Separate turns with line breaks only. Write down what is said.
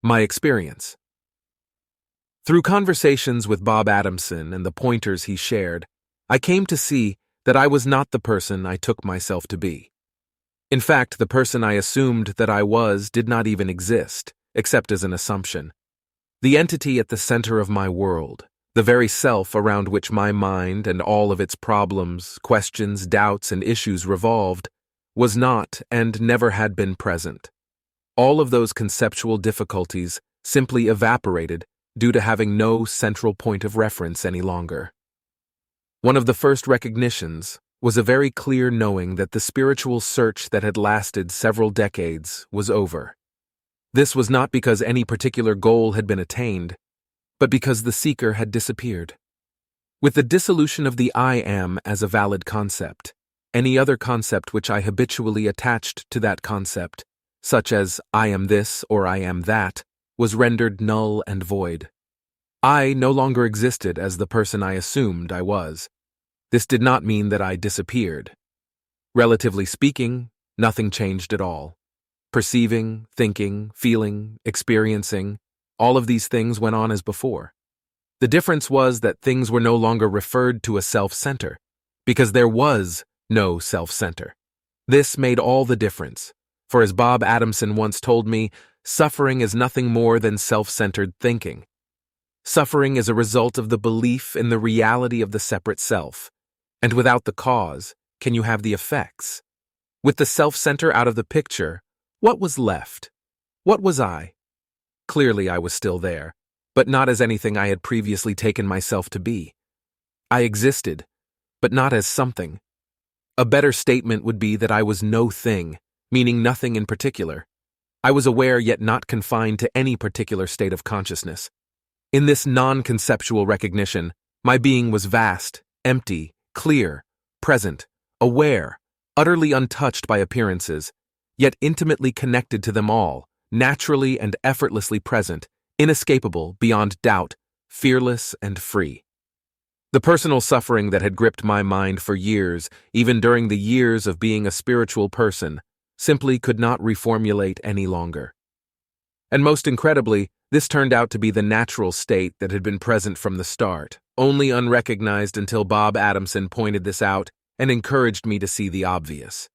My experience. Through conversations with Bob Adamson and the pointers he shared, I came to see that I was not the person I took myself to be. In fact, the person I assumed that I was did not even exist, except as an assumption. The entity at the center of my world, the very self around which my mind and all of its problems, questions, doubts, and issues revolved, was not and never had been present. All of those conceptual difficulties simply evaporated due to having no central point of reference any longer. One of the first recognitions was a very clear knowing that the spiritual search that had lasted several decades was over. This was not because any particular goal had been attained, but because the seeker had disappeared. With the dissolution of the I am as a valid concept, any other concept which I habitually attached to that concept, such as I am this or I am that, was rendered null and void. I no longer existed as the person I assumed I was. This did not mean that I disappeared. Relatively speaking, nothing changed at all. Perceiving, thinking, feeling, experiencing, all of these things went on as before. The difference was that things were no longer referred to a self-center, because there was no self-center. This made all the difference, for as Bob Adamson once told me, suffering is nothing more than self-centered thinking. Suffering is a result of the belief in the reality of the separate self, and without the cause, can you have the effects? With the self-center out of the picture, what was left? What was I? Clearly I was still there, but not as anything I had previously taken myself to be. I existed, but not as something. A better statement would be that I was no thing, meaning nothing in particular. I was aware yet not confined to any particular state of consciousness. In this non-conceptual recognition, my being was vast, empty, clear, present, aware, utterly untouched by appearances, yet intimately connected to them all, naturally and effortlessly present, inescapable beyond doubt, fearless and free. The personal suffering that had gripped my mind for years, even during the years of being a spiritual person, simply could not reformulate any longer. And most incredibly, this turned out to be the natural state that had been present from the start, only unrecognized until Bob Adamson pointed this out and encouraged me to see the obvious.